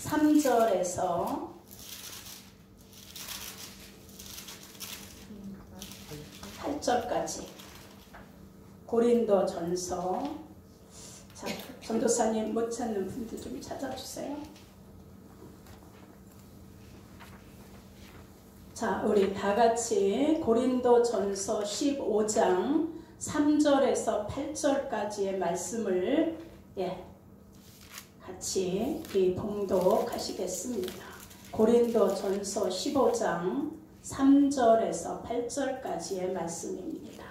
3절에서 8절까지 고린도전서. 자, 전도사님 못 찾는 분들 좀 찾아주세요. 자, 우리 다 같이 고린도전서 15장 3절에서 8절까지의 말씀을 같이 봉독하시겠습니다. 고린도전서 15장 3절에서 8절까지의 말씀입니다.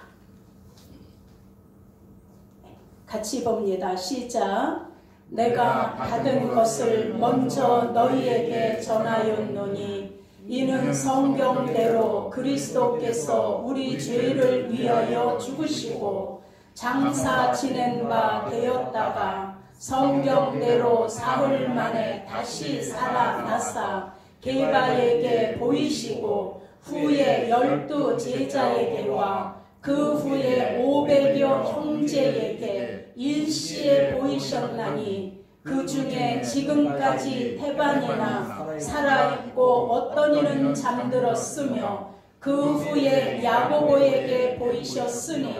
같이 봅니다. 시작. 내가 받은 것을 먼저 너희에게 전하였노니 이는 성경대로 그리스도께서 우리 죄를 위하여 죽으시고 장사 지낸 바 되었다가 성경대로 사흘 만에 다시 살아나사 게바에게 보이시고 후에 12 제자에게와 그 후에 500여 형제에게 일시에 보이셨나니 그 중에 지금까지 태반이나 살아있고 어떤 이는 잠들었으며 그 후에 야고보에게 보이셨으니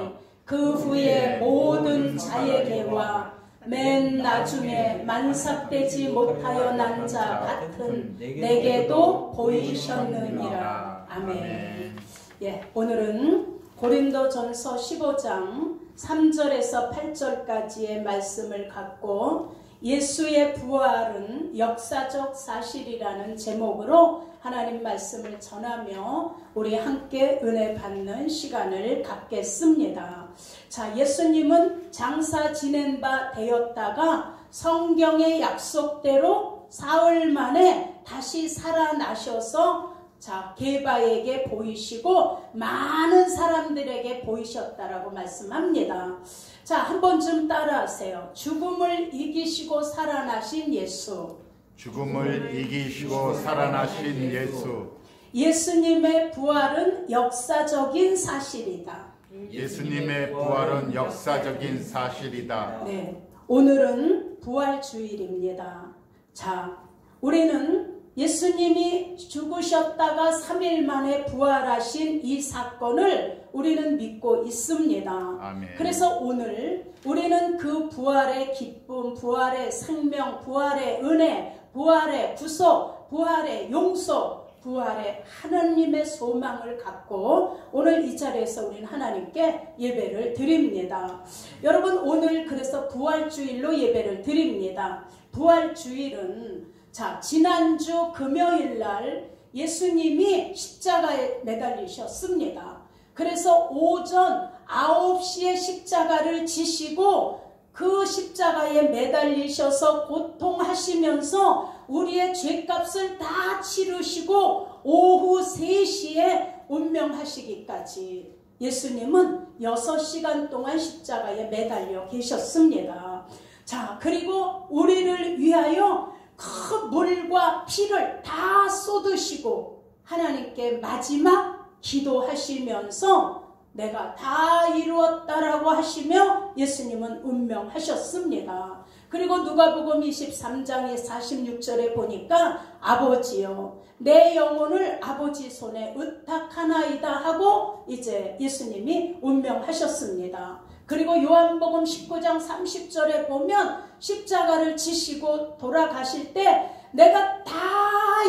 그 후에 모든 자에게와 맨 나중에 만삭되지 못하여 난 자 같은 내게도 보이셨느니라. 아멘. 오늘은 고린도전서 15장 3절에서 8절까지의 말씀을 갖고 예수의 부활은 역사적 사실이라는 제목으로 하나님 말씀을 전하며 우리 함께 은혜 받는 시간을 갖겠습니다. 자, 예수님은 장사 지낸 바 되었다가 성경의 약속대로 사흘 만에 다시 살아나셔서 게바에게 보이시고 많은 사람들에게 보이셨다라고 말씀합니다. 자, 한 번쯤 따라하세요. 죽음을 이기시고 살아나신 예수. 죽음을 이기시고 살아나신 예수. 예수님의 부활은 역사적인 사실이다. 예수님의 부활은 역사적인 사실이다. 네, 오늘은 부활주일입니다. 자, 우리는 예수님이 죽으셨다가 3일 만에 부활하신 이 사건을 우리는 믿고 있습니다. 아멘. 그래서 오늘 우리는 그 부활의 기쁨, 부활의 생명, 부활의 은혜, 부활의 구속, 부활의 용서, 부활의 하나님의 소망을 갖고 오늘 이 자리에서 우리는 하나님께 예배를 드립니다. 여러분, 오늘 그래서 부활주일로 예배를 드립니다. 부활주일은 지난주 금요일 날 예수님이 십자가에 매달리셨습니다. 그래서 오전 9시에 십자가를 지시고 그 십자가에 매달리셔서 고통하시면서 우리의 죄값을 다 치르시고 오후 3시에 운명하시기까지 예수님은 6시간 동안 십자가에 매달려 계셨습니다. 자, 그리고 우리를 위하여 그 물과 피를 다 쏟으시고 하나님께 마지막 기도하시면서 내가 다 이루었다라고 하시며 예수님은 운명하셨습니다. 그리고 누가복음 23장의 46절에 보니까 아버지여 내 영혼을 아버지 손에 의탁하나이다 하고 이제 예수님이 운명하셨습니다. 그리고 요한복음 19장 30절에 보면 십자가를 지시고 돌아가실 때 내가 다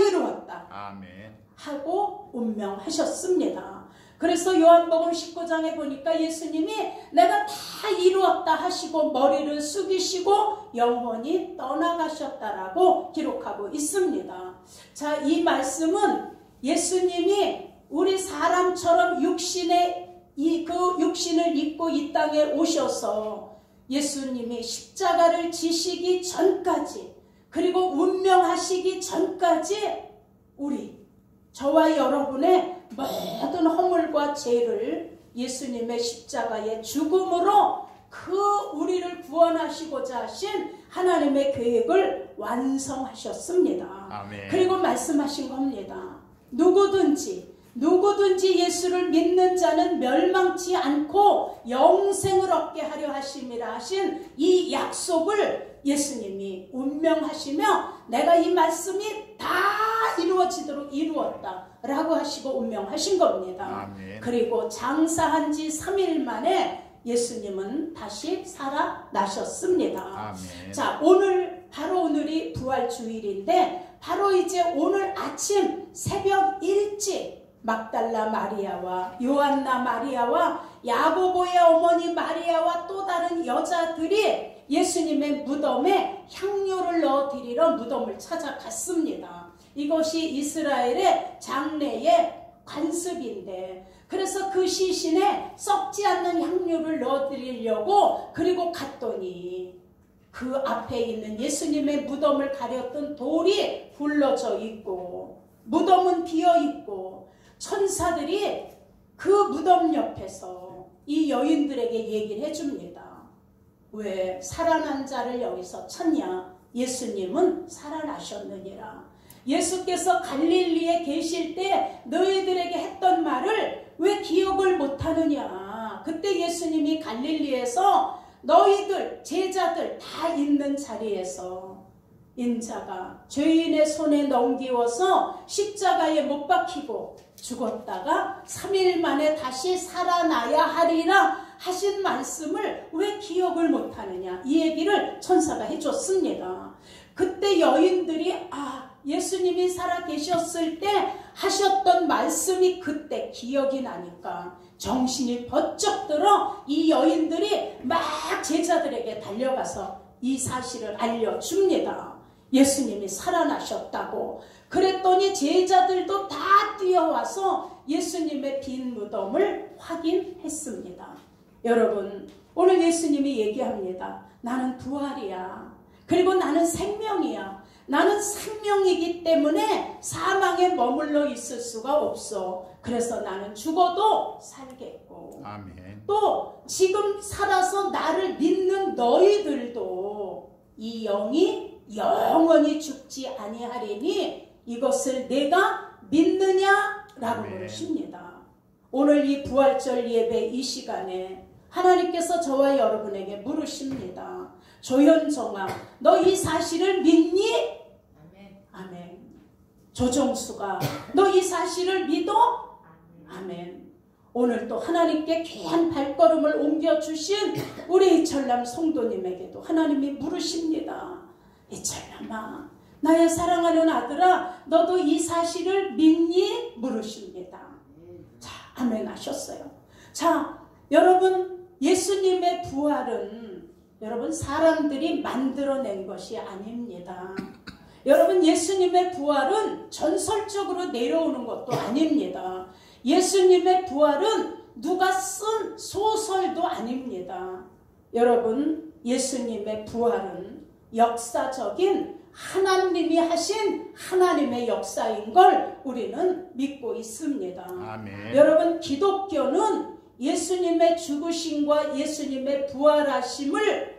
이루었다 아멘. 하고 운명하셨습니다. 그래서 요한복음 19장에 보니까 예수님이 내가 다 이루었다 하시고 머리를 숙이시고 영원히 떠나가셨다라고 기록하고 있습니다. 자, 이 말씀은 예수님이 우리 사람처럼 그 육신을 입고 이 땅에 오셔서 예수님이 십자가를 지시기 전까지 그리고 운명하시기 전까지 저와 여러분의 모든 허물과 죄를 예수님의 십자가의 죽음으로 우리를 구원하시고자 하신 하나님의 계획을 완성하셨습니다. 아멘. 그리고 말씀하신 겁니다. 누구든지 예수를 믿는 자는 멸망치 않고 영생을 얻게 하려 하심이라 하신 이 약속을 예수님이 운명하시며 내가 이 말씀이 다 이루어지도록 이루었다라고 하시고 운명하신 겁니다. 아멘. 그리고 장사한 지 3일 만에 예수님은 다시 살아나셨습니다. 아멘. 자, 오늘이 부활주일인데 바로 이제 오늘 아침 새벽 일찍 막달라 마리아와 요한나 마리아와 야고보의 어머니 마리아와 또 다른 여자들이 예수님의 무덤에 향료를 넣어드리러 무덤을 찾아갔습니다. 이것이 이스라엘의 장래의 관습인데, 그래서 그 시신에 썩지 않는 향료를 넣어드리려고 그리고 갔더니 그 앞에 있는 예수님의 무덤을 가렸던 돌이 굴러져 있고 무덤은 비어 있고 천사들이 그 무덤 옆에서 이 여인들에게 얘기를 해줍니다. 왜 살아난 자를 여기서 찾냐? 예수님은 살아나셨느니라. 예수께서 갈릴리에 계실 때 너희들에게 했던 말을 왜 기억을 못하느냐? 그때 예수님이 갈릴리에서 너희들 제자들 다 있는 자리에서 인자가 죄인의 손에 넘기워서 십자가에 못 박히고 죽었다가 3일 만에 다시 살아나야 하리라 하신 말씀을 왜 기억을 못하느냐? 이 얘기를 천사가 해줬습니다. 그때 여인들이 예수님이 살아계셨을 때 하셨던 말씀이 그때 기억이 나니까 정신이 번쩍 들어 이 여인들이 막 제자들에게 달려가서 이 사실을 알려줍니다. 예수님이 살아나셨다고. 그랬더니 제자들도 다 뛰어와서 예수님의 빈 무덤을 확인했습니다. 여러분, 오늘 예수님이 얘기합니다. 나는 부활이야. 그리고 나는 생명이야. 나는 생명이기 때문에 사망에 머물러 있을 수가 없어. 그래서 나는 죽어도 살겠고, 아멘. 또 지금 살아서 나를 믿는 너희들도 이 영이 영원히 죽지 아니하리니 이것을 내가 믿느냐라고 아멘. 물으십니다. 오늘 이 부활절 예배 이 시간에 하나님께서 저와 여러분에게 물으십니다. 조현정아, 너 이 사실을 믿니? 아멘. 아멘. 조정수가, 너 이 사실을 믿어? 아멘. 오늘 또 하나님께 귀한 발걸음을 옮겨주신 우리 이철남 성도님에게도 하나님이 물으십니다. 이철남아, 나의 사랑하는 아들아, 너도 이 사실을 믿니? 물으십니다. 자, 아멘 하셨어요. 자, 여러분, 예수님의 부활은 여러분 사람들이 만들어낸 것이 아닙니다. 여러분, 예수님의 부활은 전설적으로 내려오는 것도 아닙니다. 예수님의 부활은 누가 쓴 소설도 아닙니다. 여러분, 예수님의 부활은 역사적인 하나님이 하신 하나님의 역사인 걸 우리는 믿고 있습니다. 아멘. 여러분, 기독교는 예수님의 죽으심과 예수님의 부활하심을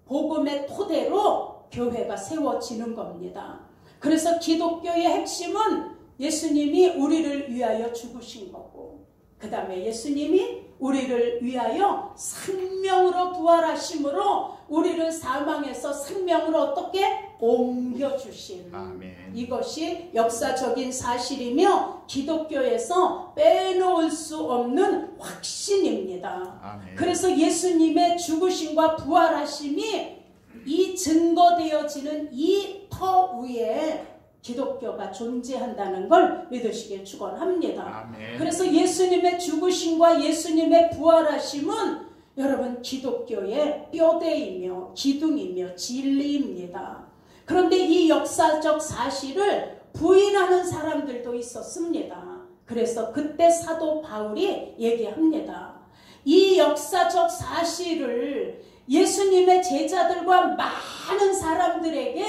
복음의 토대로 교회가 세워지는 겁니다. 그래서 기독교의 핵심은 예수님이 우리를 위하여 죽으신 거고, 그 다음에 예수님이 우리를 위하여 생명으로 부활하심으로 우리를 사망에서 생명으로 어떻게 옮겨주신, 아멘. 이것이 역사적인 사실이며 기독교에서 빼놓을 수 없는 확신입니다. 아멘. 그래서 예수님의 죽으심과 부활하심이 이 증거되어지는 이 터 위에 기독교가 존재한다는 걸 믿으시길 축원합니다. 아멘. 그래서 예수님의 죽으심과 예수님의 부활하심은 여러분 기독교의 뼈대이며 기둥이며 진리입니다. 그런데 이 역사적 사실을 부인하는 사람들도 있었습니다. 그래서 그때 사도 바울이 얘기합니다. 이 역사적 사실을 예수님의 제자들과 많은 사람들에게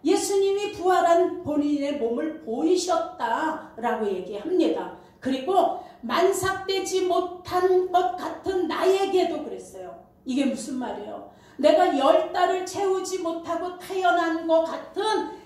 예수님이 부활한 본인의 몸을 보이셨다라고 얘기합니다. 그리고 만삭되지 못한 것 같은 나에게도 그랬어요. 이게 무슨 말이에요? 내가 10달을 채우지 못하고 태어난 것 같은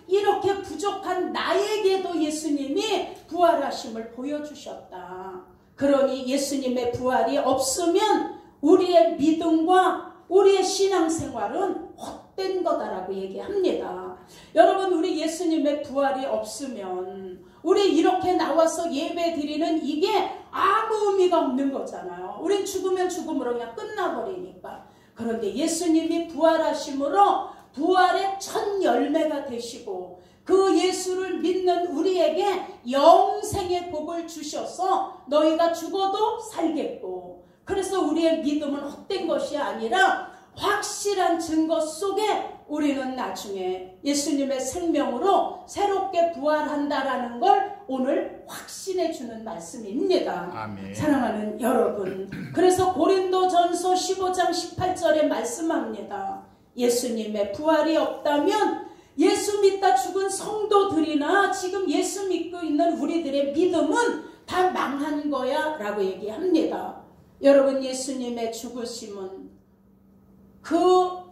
이렇게 부족한 나에게도 예수님이 부활하심을 보여주셨다. 그러니 예수님의 부활이 없으면 우리의 믿음과 우리의 신앙생활은 헛된 거다라고 얘기합니다. 여러분, 우리 예수님의 부활이 없으면 우리 이렇게 나와서 예배 드리는 이게 아무 의미가 없는 거잖아요. 우린 죽으면 죽음으로 그냥 끝나버리니까. 그런데 예수님이 부활하심으로 부활의 첫 열매가 되시고 그 예수를 믿는 우리에게 영생의 복을 주셔서 너희가 죽어도 살겠고, 그래서 우리의 믿음은 헛된 것이 아니라 확실한 증거 속에 우리는 나중에 예수님의 생명으로 새롭게 부활한다라는 걸 오늘 확신해 주는 말씀입니다. 아멘. 사랑하는 여러분, 그래서 고린도전서 15장 18절에 말씀합니다. 예수님의 부활이 없다면 예수 믿다 죽은 성도들이나 지금 예수 믿고 있는 우리들의 믿음은 다 망한 거야 라고 얘기합니다. 여러분, 예수님의 죽으심은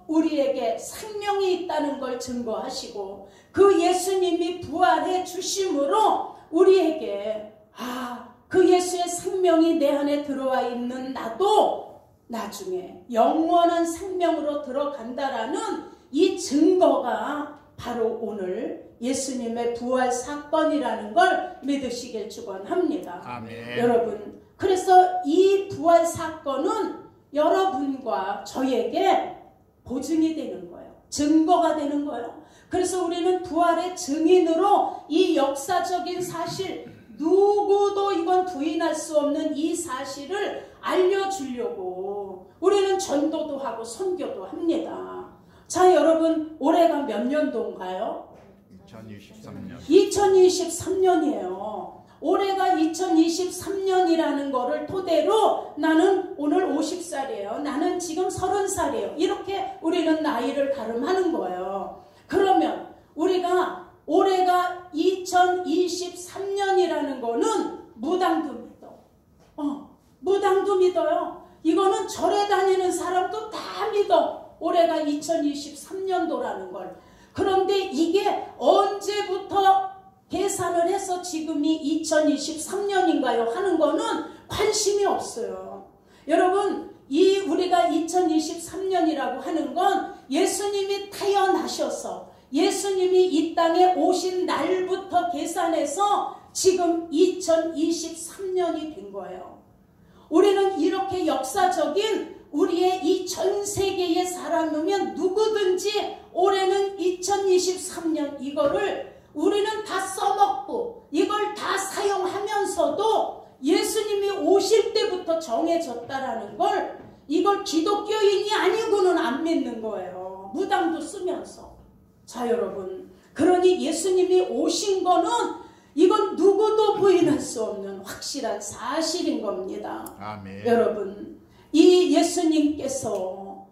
우리에게 생명이 있다는 걸 증거하시고 그 예수님이 부활해 주심으로 우리에게 그 예수의 생명이 내 안에 들어와 있는 나도 나중에 영원한 생명으로 들어간다라는 이 증거가 바로 오늘 예수님의 부활 사건이라는 걸 믿으시길 축원합니다. 아멘. 여러분, 그래서 이 부활 사건은 여러분과 저에게 보증이 되는 거예요. 증거가 되는 거예요. 그래서 우리는 부활의 증인으로 이 역사적인 사실, 누구도 이건 부인할 수 없는 이 사실을 알려주려고 우리는 전도도 하고 선교도 합니다. 자, 여러분, 올해가 몇 년도인가요? 2023년. 2023년이에요. 올해가 2023년이라는 거를 토대로 나는 오늘 50살이에요. 나는 지금 30살이에요. 이렇게 우리는 나이를 가름하는 거예요. 그러면 우리가 올해가 2023년이라는 거는 무당도 믿어. 무당도 믿어요. 이거는 절에 다니는 사람도 다 믿어. 올해가 2023년도라는 걸. 그런데 이게 언제부터 계산을 해서 지금이 2023년인가요? 하는 거는 관심이 없어요. 여러분, 우리가 2023년이라고 하는 건 예수님이 태어나셔서 예수님이 이 땅에 오신 날부터 계산해서 지금 2023년이 된 거예요. 우리는 이렇게 역사적인 우리의 이 전 세계의 사람이면 누구든지 올해는 2023년 이거를 우리는 다 써먹고 이걸 다 사용하면서도 예수님이 오실 때부터 정해졌다라는 걸, 이걸 기독교인이 아니고는 안 믿는 거예요. 무당도 쓰면서. 자, 여러분, 그러니 예수님이 오신 거는 이건 누구도 부인할 수 없는 확실한 사실인 겁니다. 아멘. 여러분, 이 예수님께서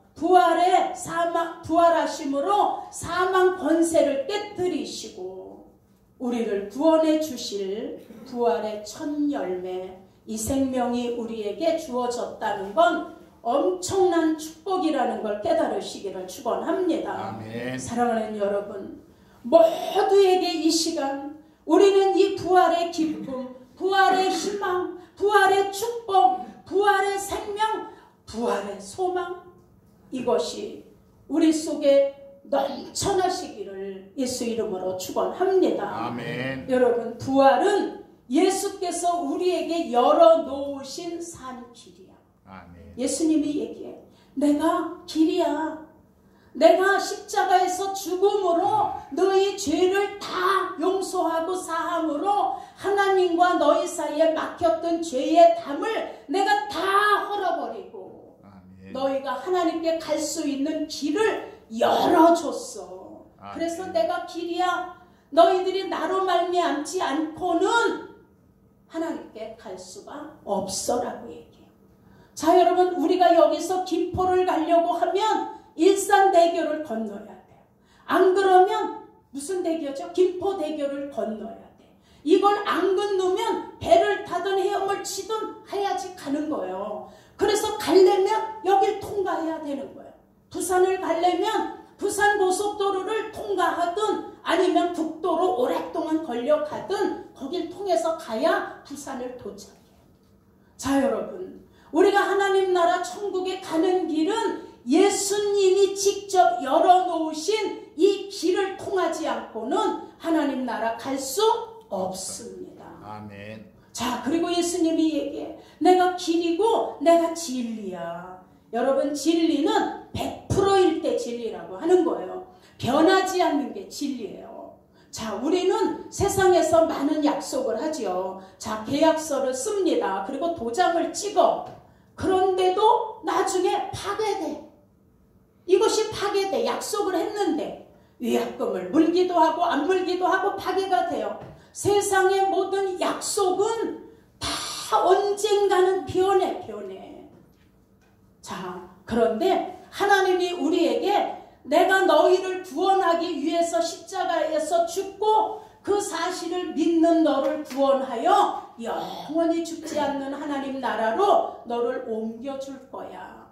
부활하심으로 사망 권세를 깨뜨리시고 우리를 구원해 주실 부활의 첫 열매, 이 생명이 우리에게 주어졌다는 건 엄청난 축복이라는 걸 깨달으시기를 축원합니다. 아멘. 사랑하는 여러분, 모두에게 이 시간 우리는 이 부활의 기쁨, 부활의 희망, 부활의 축복, 부활의 생명, 부활의 소망, 이것이 우리 속에 넘쳐나시기를 예수 이름으로 축원합니다. 아멘. 여러분, 부활은 예수께서 우리에게 열어놓으신 산 길이야. 아멘. 예수님이 얘기해. 내가 길이야. 내가 십자가에서 죽음으로 너희 죄를 다 용서하고 사함으로 하나님과 너희 사이에 막혔던 죄의 담을 내가 다 헐어버리고 아멘. 너희가 하나님께 갈 수 있는 길을 열어줬어. 아멘. 그래서 내가 길이야. 너희들이 나로 말미암지 않고는 하나님께 갈 수가 없어라고 얘기해요. 자, 여러분, 우리가 여기서 김포를 가려고 하면 일산대교를 건너야 돼요. 안 그러면 무슨 대교죠? 김포대교를 건너야 돼. 이걸 안 건너면 배를 타든 헤엄을 치든 해야지 가는 거예요. 그래서 가려면 여길 통과해야 되는 거예요. 부산을 가려면 부산 고속도로를 통과하든 아니면 국도로 오랫동안 걸려가든 거길 통해서 가야 부산을 도착해요. 자, 여러분, 우리가 하나님 나라 천국에 가는 길은 예수님이 직접 열어놓으신 이 길을 통하지 않고는 하나님 나라 갈 수 없습니다. 아멘. 자, 그리고 예수님이 얘기해. 내가 길이고 내가 진리야. 여러분, 진리는 100%일 때 진리라고 하는 거예요. 변하지 않는 게 진리예요. 자, 우리는 세상에서 많은 약속을 하지요. 자, 계약서를 씁니다. 그리고 도장을 찍어. 그런데도 나중에 파괴돼. 이것이 파괴돼. 약속을 했는데 위약금을 물기도 하고 안 물기도 하고 파괴가 돼요. 세상의 모든 약속은 다 언젠가는 변해. 자, 그런데 하나님이 우리에게 내가 너희를 구원하기 위해서 십자가에서 죽고 그 사실을 믿는 너를 구원하여 영원히 죽지 않는 하나님 나라로 너를 옮겨줄 거야.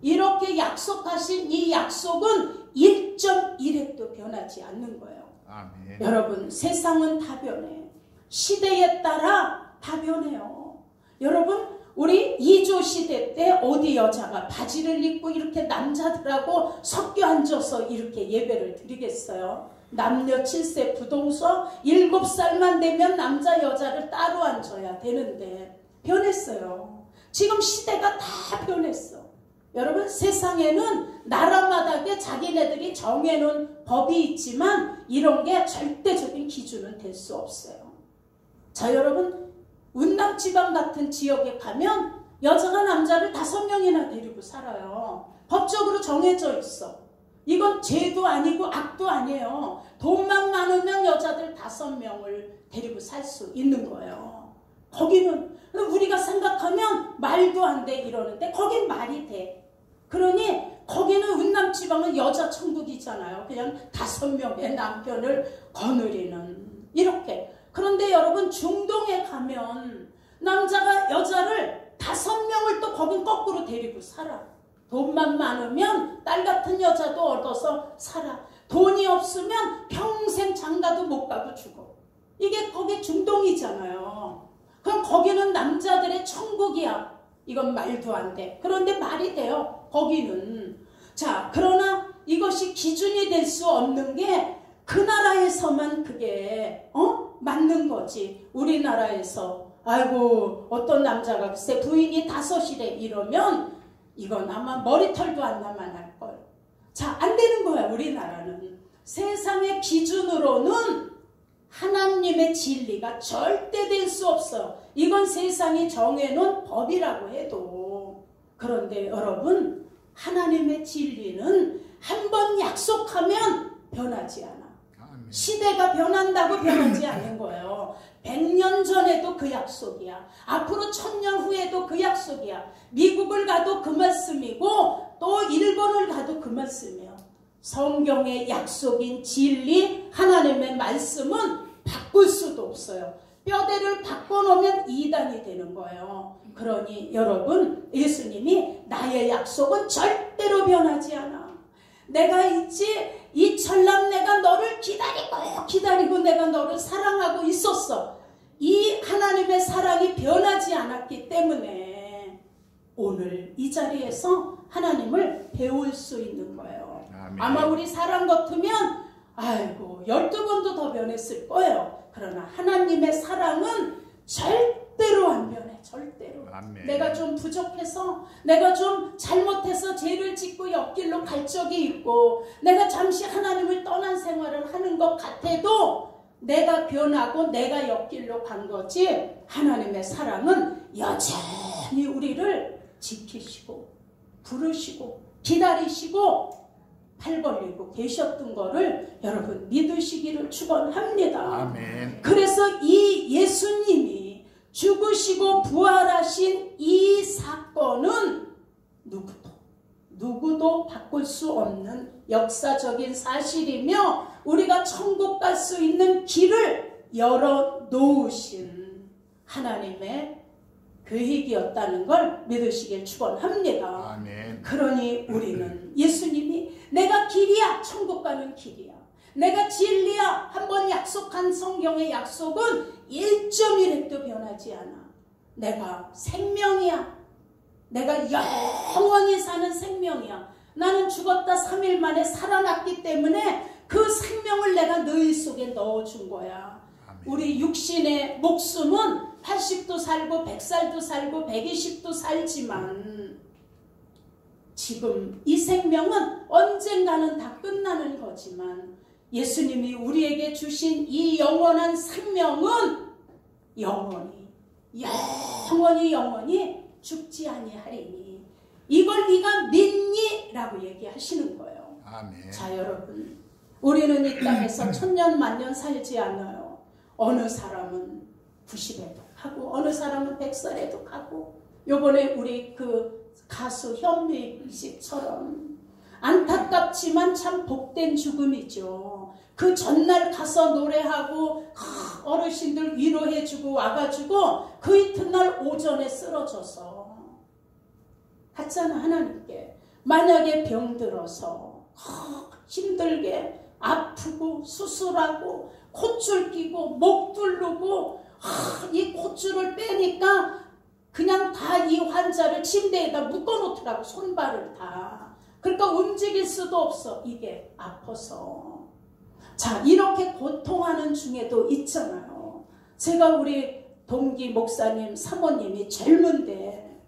이렇게 약속하신 이 약속은 1.1획도 변하지 않는 거예요. 아멘. 여러분, 세상은 다 변해. 시대에 따라 다 변해요. 여러분, 우리 2조 시대 때 어디 여자가 바지를 입고 이렇게 남자들하고 섞여 앉아서 이렇게 예배를 드리겠어요? 남녀 7세 부동서 7살만 되면 남자 여자를 따로 앉아야 되는데 변했어요. 지금 시대가 다 변했어. 여러분, 세상에는 나라마다의 자기네들이 정해놓은 법이 있지만 이런 게 절대적인 기준은 될 수 없어요. 자, 여러분, 운남지방 같은 지역에 가면 여자가 남자를 5명이나 데리고 살아요. 법적으로 정해져 있어. 이건 죄도 아니고 악도 아니에요. 돈만 많으면 여자들 5명을 데리고 살 수 있는 거예요. 거기는 우리가 생각하면 말도 안 돼 이러는데 거긴 말이 돼. 그러니 거기는 운남지방은 여자 천국이잖아요. 그냥 5명의 남편을 거느리는 이렇게. 그런데 여러분, 중동에 가면 남자가 여자를 5명을 또 거긴 거꾸로 데리고 살아. 돈만 많으면 딸 같은 여자도 얻어서 살아. 돈이 없으면 평생 장가도 못 가고 죽어. 이게 거기 중동이잖아요. 그럼 거기는 남자들의 천국이야. 이건 말도 안 돼. 그런데 말이 돼요. 거기는. 자, 그러나 이것이 기준이 될 수 없는 게 그 나라에서만 그게 맞는 거지. 우리나라에서 아이고 어떤 남자가 글쎄 부인이 5이래 이러면 이건 아마 머리털도 안 남아날걸. 자, 안 되는 거야. 우리나라는 세상의 기준으로는 하나님의 진리가 절대 될 수 없어. 이건 세상이 정해놓은 법이라고 해도. 그런데 여러분, 하나님의 진리는 한번 약속하면 변하지 않아. 시대가 변한다고 변하지 않는 거예요. 100년 전에도 그 약속이야. 앞으로 1000년 후에도 그 약속이야. 미국을 가도 그 말씀이고 또 일본을 가도 그 말씀이에요. 성경의 약속인 진리, 하나님의 말씀은 바꿀 수도 없어요. 뼈대를 바꿔놓으면 이단이 되는 거예요. 그러니 여러분, 예수님이 나의 약속은 절대로 변하지 않아. 내가 있지, 이 천남 내가 너를 기다리고 내가 너를 사랑하고 있었어. 이 하나님의 사랑이 변하지 않았기 때문에 오늘 이 자리에서 하나님을 배울 수 있는 거예요. 아멘. 아마 우리 사람 같으면 아이고 12번도 더 변했을 거예요. 그러나 하나님의 사랑은 절대로 안 변해. 절대로. 아멘. 내가 좀 부족해서, 내가 좀 잘못해서 죄를 짓고 옆길로 갈 적이 있고, 내가 잠시 하나님을 떠난 생활을 하는 것 같아도 내가 변하고 내가 옆길로 간 거지, 하나님의 사랑은 여전히 우리를 지키시고 부르시고 기다리시고 팔 벌리고 계셨던 거를 여러분 믿으시기를 축원합니다. 아멘. 그래서 이 예수님이 죽으시고 부활하신 이 사건은 누구도 바꿀 수 없는 역사적인 사실이며 우리가 천국 갈 수 있는 길을 열어놓으신 하나님의 계획이었다는 걸 믿으시길 축원합니다. 아멘. 그러니 우리는 예수님이 내가 길이야, 천국 가는 길이야, 내가 진리야, 한번 약속한 성경의 약속은 1.1획도 변하지 않아. 내가 생명이야, 내가 영원히 사는 생명이야, 나는 죽었다 3일 만에 살아났기 때문에 그 생명을 내가 너희 속에 넣어준 거야. 아멘. 우리 육신의 목숨은 80도 살고 100살도 살고 120도 살지만 지금 이 생명은 언젠가는 다 끝나는 거지만 예수님이 우리에게 주신 이 영원한 생명은 영원히 죽지 아니하리니 이걸 네가 믿니? 라고 얘기하시는 거예요. 아멘. 자, 여러분, 우리는 이 땅에서 천년 만년 살지 않아요. 어느 사람은 90에도 가고 어느 사람은 100살에도 가고 요번에 우리 그 가수 현미익 씨처럼 안타깝지만 참 복된 죽음이죠. 그 전날 가서 노래하고 어르신들 위로해주고 와가지고 그 이튿날 오전에 쓰러져서 갔잖아. 하나님께 만약에 병들어서 힘들게 아프고 수술하고 콧줄 끼고 목 두르고 이 콧줄을 빼니까 그냥 다 이 환자를 침대에다 묶어놓더라고. 손발을 다. 그러니까 움직일 수도 없어. 이게 아파서. 자, 이렇게 고통하는 중에도 있잖아요. 제가 우리 동기 목사님 사모님이 젊은데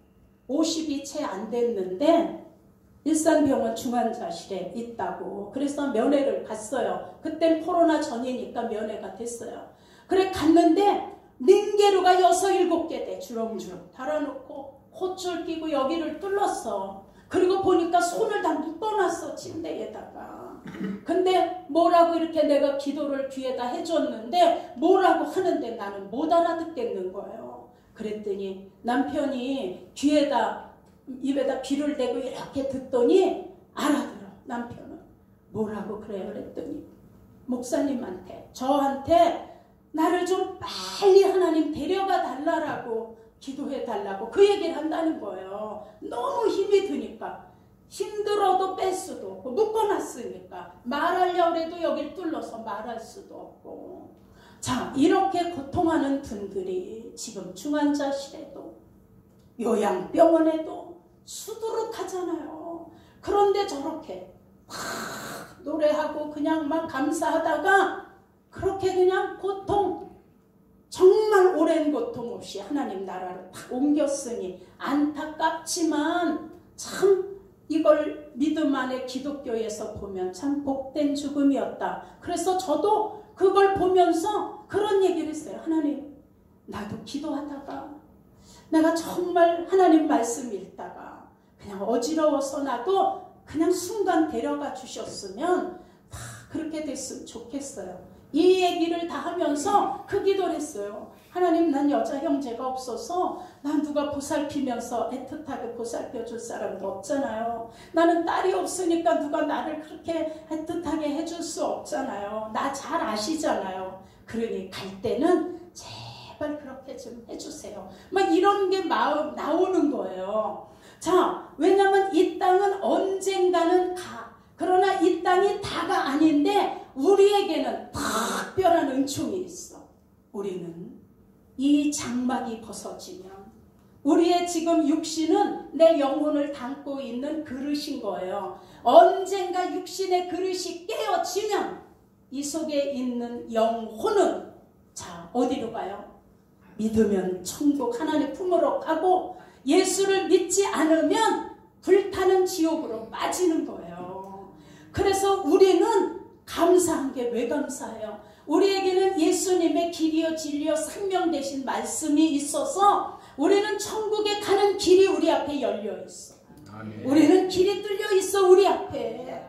50이 채 안 됐는데 일산병원 중환자실에 있다고. 그래서 면회를 갔어요. 그땐 코로나 전이니까 면회가 됐어요. 그래 갔는데 링게루가 6, 7개 돼. 주렁주렁 달아놓고 콧줄 끼고 여기를 뚫렀어. 그리고 보니까 손을 다 묶어놨어. 침대에다가. 근데 뭐라고 이렇게 내가 기도를 귀에다 해줬는데 뭐라고 하는데 나는 못 알아듣겠는 거예요. 그랬더니 남편이 귀에다 입에다 귀를 대고 이렇게 듣더니 알아들어. 남편은 뭐라고 그래요? 그랬더니 목사님한테 저한테 나를 좀 빨리 하나님 데려가 달라고 기도해 달라고 그 얘기를 한다는 거예요. 너무 힘이 드니까 힘들어도 뺄 수도 없고 묶어놨으니까 말하려고 해도 여기를 뚫러서 말할 수도 없고. 자, 이렇게 고통하는 분들이 지금 중환자실에도 요양병원에도 수두룩하잖아요. 그런데 저렇게 노래하고 그냥 막 감사하다가 그렇게 그냥 고통, 정말 오랜 고통 없이 하나님 나라로 딱 옮겼으니 안타깝지만 참 이걸 믿음 안에 기독교에서 보면 참 복된 죽음이었다. 그래서 저도 그걸 보면서 그런 얘기를 했어요. 하나님, 나도 기도하다가 내가 정말 하나님 말씀 읽다가 그냥 어지러워서 나도 그냥 순간 데려가 주셨으면 다 그렇게 됐으면 좋겠어요. 이 얘기를 다 하면서 그 기도를 했어요. 하나님, 난 여자 형제가 없어서 난 누가 보살피면서 애틋하게 보살펴 줄 사람도 없잖아요. 나는 딸이 없으니까 누가 나를 그렇게 애틋하게 해줄 수 없잖아요. 나 잘 아시잖아요. 그러니 갈 때는 제발 그렇게 좀 해주세요. 막 이런 게 마음 나오는 거예요. 자, 왜냐면 이 땅은 언젠가는 가. 그러나 이 땅이 다가 아닌데 우리에게는 특별한 은총이 있어. 우리는 이 장막이 벗어지면 우리의 지금 육신은 내 영혼을 담고 있는 그릇인 거예요. 언젠가 육신의 그릇이 깨어지면 이 속에 있는 영혼은 자, 어디로 가요? 믿으면 천국 하나님 품으로 가고 예수를 믿지 않으면 불타는 지옥으로 빠지는 거예요. 그래서 우리는 감사한 게 왜 감사해요? 우리에게는 예수님의 길이요 진리요 생명 되신 말씀이 있어서 우리는 천국에 가는 길이 우리 앞에 열려 있어. 아멘. 우리는 길이 뚫려 있어. 우리 앞에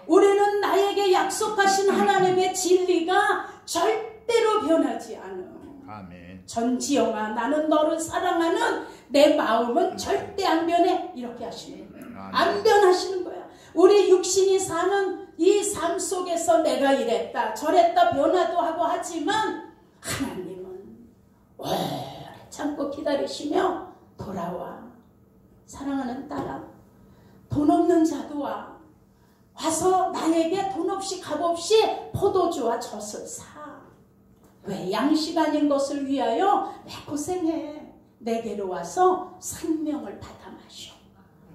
우리는 나에게 약속하신 하나님의 진리가 절대로 변하지 않아. 아멘. 전지영아, 나는 너를 사랑하는 내 마음은 절대 안 변해. 이렇게 하시는 거예요. 안 변하시는 거야. 우리 육신이 사는 이 삶 속에서 내가 이랬다 저랬다 변화도 하고 하지만 하나님은 오래 참고 기다리시며 돌아와. 사랑하는 딸아, 돈 없는 자도 와서 나에게 돈 없이 값 없이 포도주와 젖을 사. 왜? 양식 아닌 것을 위하여 왜 고생해. 내게로 와서 생명을 받아 마셔.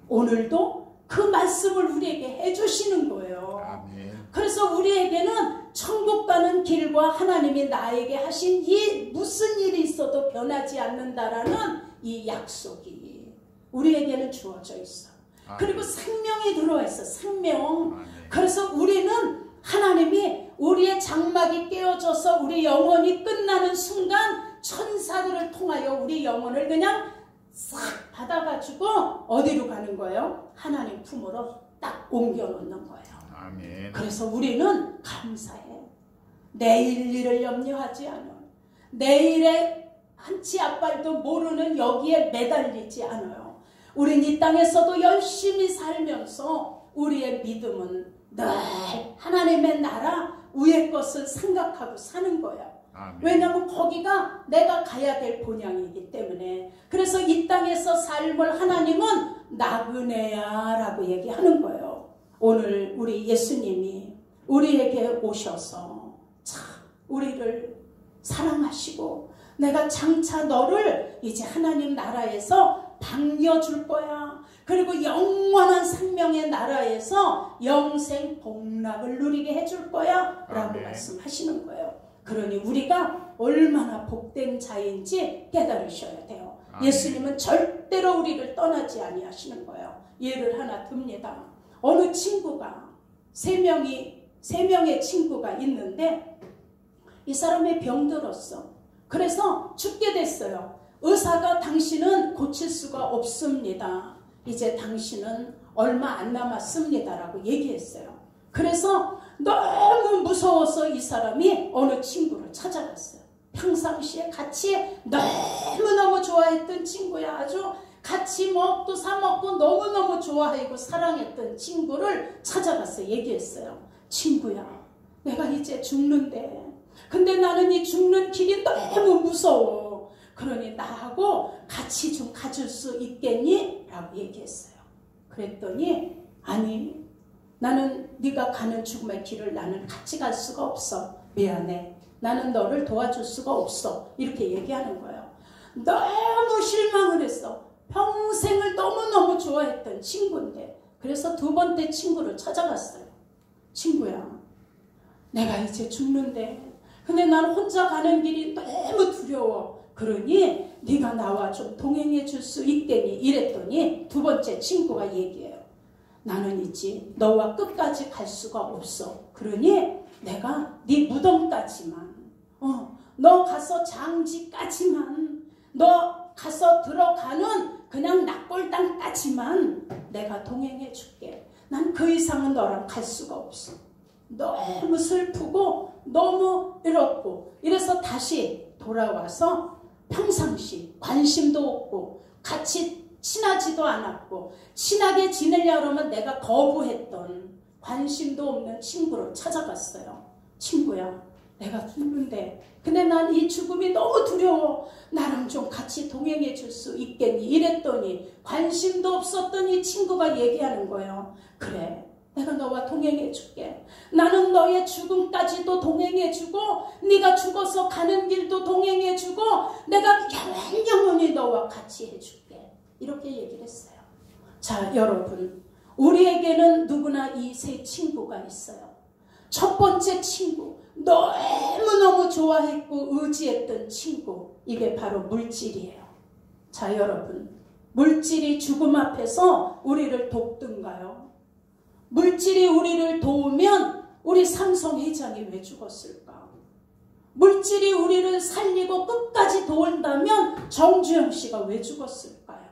오늘도 그 말씀을 우리에게 해주시는 거예요. 아멘. 그래서 우리에게는 천국 가는 길과 하나님이 나에게 하신 이 무슨 일이 있어도 변하지 않는다라는 이 약속이 우리에게는 주어져 있어. 아멘. 그리고 생명이 들어와 있어. 생명. 아멘. 그래서 우리는 하나님이 우리의 장막이 깨어져서 우리 영혼이 끝나는 순간 천사들을 통하여 우리 영혼을 그냥 싹 받아가지고 어디로 가는 거예요? 하나님 품으로 딱 옮겨놓는 거예요. 아멘. 그래서 우리는 감사해. 내일 일을 염려하지 않아. 내일의 한치 앞발도 모르는 여기에 매달리지 않아요. 우린 이 땅에서도 열심히 살면서 우리의 믿음은 늘 하나님의 나라 위의 것을 생각하고 사는 거예요. 아멘. 왜냐하면 거기가 내가 가야 될 본향이기 때문에. 그래서 이 땅에서 삶을 하나님은 나그네야 라고 얘기하는 거예요. 오늘 우리 예수님이 우리에게 오셔서 참 우리를 사랑하시고 내가 장차 너를 이제 하나님 나라에서 반겨줄 거야. 그리고 영원한 생명의 나라에서 영생 복락을 누리게 해줄 거야 라고 아멘. 말씀하시는 거예요. 그러니 우리가 얼마나 복된 자인지 깨달으셔야 돼요. 아멘. 예수님은 절대로 우리를 떠나지 아니하시는 거예요. 예를 하나 듭니다. 어느 친구가 세 명의 친구가 있는데 이 사람이 병들었어. 그래서 죽게 됐어요. 의사가 당신은 고칠 수가 없습니다. 이제 당신은 얼마 안 남았습니다 라고 얘기했어요. 그래서 너무 무서워서 이 사람이 어느 친구를 찾아갔어요. 평상시에 같이 너무너무 좋아했던 친구야. 아주 같이 먹도 사먹고 너무너무 좋아하고 사랑했던 친구를 찾아가서 얘기했어요. 친구야, 내가 이제 죽는데 근데 나는 이 죽는 길이 너무 무서워. 그러니 나하고 같이 좀 가줄 수 있겠니? 라고 얘기했어요. 그랬더니 아니, 나는 네가 가는 죽음의 길을 나는 같이 갈 수가 없어. 미안해. 나는 너를 도와줄 수가 없어. 이렇게 얘기하는 거예요. 너무 실망을 했어. 평생을 너무너무 좋아했던 친구인데. 그래서 두 번째 친구를 찾아갔어요. 친구야, 내가 이제 죽는데 근데 난 혼자 가는 길이 너무 두려워. 그러니 네가 나와 좀 동행해 줄 수 있겠니? 이랬더니 두 번째 친구가 얘기해요. 나는 있지 너와 끝까지 갈 수가 없어. 그러니 내가 네 무덤까지만 너 가서 장지까지만 너 가서 들어가는 그냥 낙골당까지만 내가 동행해 줄게. 난 그 이상은 너랑 갈 수가 없어. 너무 슬프고 너무 외롭고 이래서 다시 돌아와서 평상시 관심도 없고 같이 친하지도 않았고 친하게 지내려고 하면 내가 거부했던 관심도 없는 친구를 찾아갔어요. 친구야, 내가 죽는데 근데 난 이 죽음이 너무 두려워. 나랑 좀 같이 동행해 줄 수 있겠니? 이랬더니 관심도 없었던 이 친구가 얘기하는 거예요. 그래, 내가 너와 동행해 줄게. 나는 너의 죽음까지도 동행해 주고 네가 죽어서 가는 길도 동행해 주고 내가 영원히 너와 같이 해줄게. 이렇게 얘기를 했어요. 자, 여러분, 우리에게는 누구나 이 세 친구가 있어요. 첫 번째 친구, 너무너무 좋아했고 의지했던 친구, 이게 바로 물질이에요. 자, 여러분, 물질이 죽음 앞에서 우리를 돕든가요? 물질이 우리를 도우면 우리 삼성 회장이 왜 죽었을까? 물질이 우리를 살리고 끝까지 도운다면 정주영 씨가 왜 죽었을까요?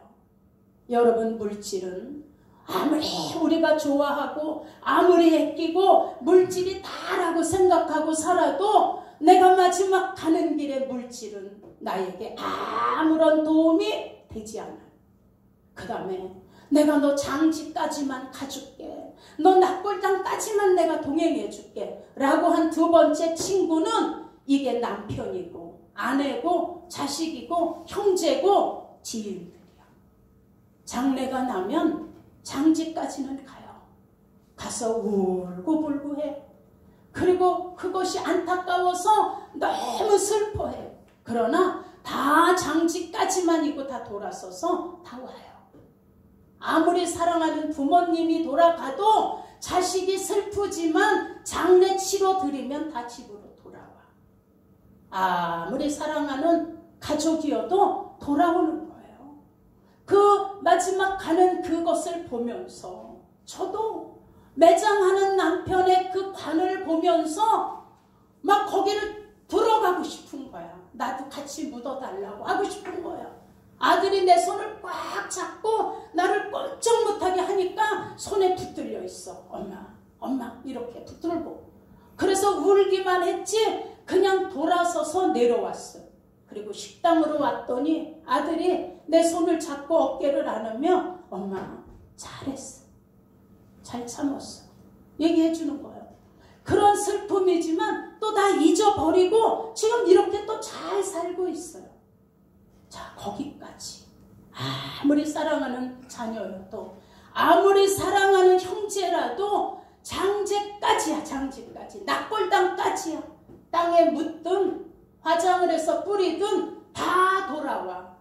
여러분, 물질은 아무리 우리가 좋아하고 아무리 아끼고 물질이 다라고 생각하고 살아도 내가 마지막 가는 길에 물질은 나에게 아무런 도움이 되지 않아요. 그 다음에 내가 너 장지까지만 가줄게. 너 낙골당까지만 내가 동행해줄게. 라고 한 두 번째 친구는 이게 남편이고 아내고 자식이고 형제고 지인들이야. 장례가 나면 장지까지는 가요. 가서 울고불고 해. 그리고 그것이 안타까워서 너무 슬퍼해. 그러나 다 장지까지만이고 다 돌아서서 다 와요. 아무리 사랑하는 부모님이 돌아가도 자식이 슬프지만 장례 치러 드리면 다 집으로 돌아와. 아무리 사랑하는 가족이어도 돌아오는 거예요. 그 마지막 가는 그것을 보면서 저도 매장하는 남편의 그 관을 보면서 막 거기를 들어가고 싶은 거야. 나도 같이 묻어달라고 하고 싶은 거야. 아들이 내 손을 꽉 잡고 나를 꼼짝 못하게 하니까 손에 붙들려 있어. 엄마 이렇게 붙들고. 그래서 울기만 했지 그냥 돌아서서 내려왔어. 그리고 식당으로 왔더니 아들이 내 손을 잡고 어깨를 안으며 엄마 잘했어. 잘 참았어. 얘기해 주는 거예요. 그런 슬픔이지만 또 다 잊어버리고 지금 이렇게 또 잘 살고 있어요. 자, 거기까지. 아무리 사랑하는 자녀여도 아무리 사랑하는 형제라도 장제까지야. 장제까지. 낙골당까지야. 땅에 묻든 화장을 해서 뿌리든 다 돌아와.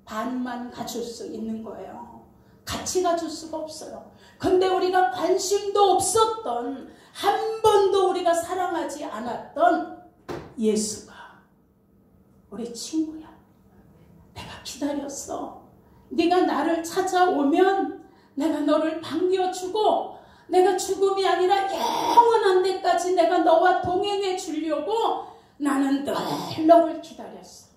반만 가질 수 있는 거예요. 같이 가질 수가 없어요. 근데 우리가 관심도 없었던, 한 번도 우리가 사랑하지 않았던 예수가 우리 친구야. 내가 기다렸어. 네가 나를 찾아오면 내가 너를 반겨주고 내가 죽음이 아니라 영원한 데까지 내가 너와 동행해 주려고 나는 늘 너를 기다렸어.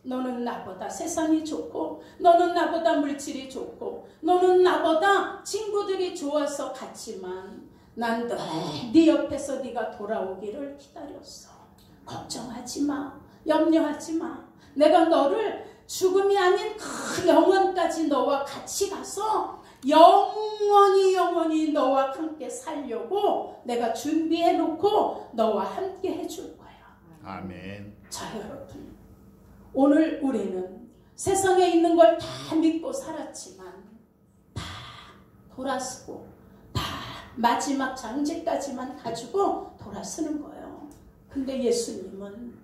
너는 나보다 세상이 좋고 너는 나보다 물질이 좋고 너는 나보다 친구들이 좋아서 갔지만 난 늘 네 옆에서 네가 돌아오기를 기다렸어. 걱정하지 마. 염려하지 마. 내가 너를 죽음이 아닌 그 영원까지 너와 같이 가서 영원히 너와 함께 살려고 내가 준비해 놓고 너와 함께 해줄 거야. 아멘. 자, 여러분, 오늘 우리는 세상에 있는 걸 다 믿고 살았지만 다 돌아서고 다 마지막 장제까지만 가지고 돌아서는 거예요. 근데 예수님은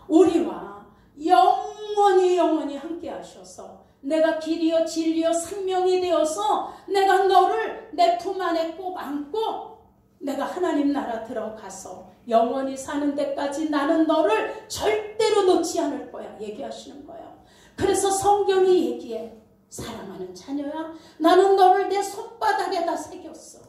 우리와 영원히 함께 하셔서 내가 길이요 진리요 생명이 되어서 내가 너를 내 품 안에 꼭 안고 내가 하나님 나라 들어가서 영원히 사는 데까지 나는 너를 절대로 놓지 않을 거야. 얘기하시는 거예요. 그래서 성경이 얘기해. 사랑하는 자녀야, 나는 너를 내 손바닥에다 새겼어.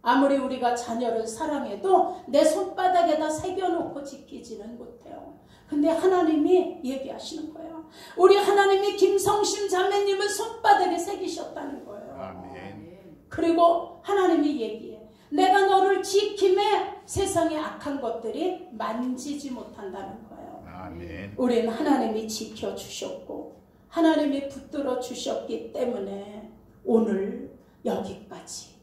아무리 우리가 자녀를 사랑해도 내 손바닥에다 새겨놓고 지키지는 못해요. 근데 하나님이 얘기하시는 거예요. 우리 하나님이 김성심 자매님을 손바닥에 새기셨다는 거예요. 아멘. 그리고 하나님이 얘기해. 내가 너를 지킴에 세상의 악한 것들이 만지지 못한다는 거예요. 아멘. 우리는 하나님이 지켜주셨고 하나님이 붙들어 주셨기 때문에 오늘 여기까지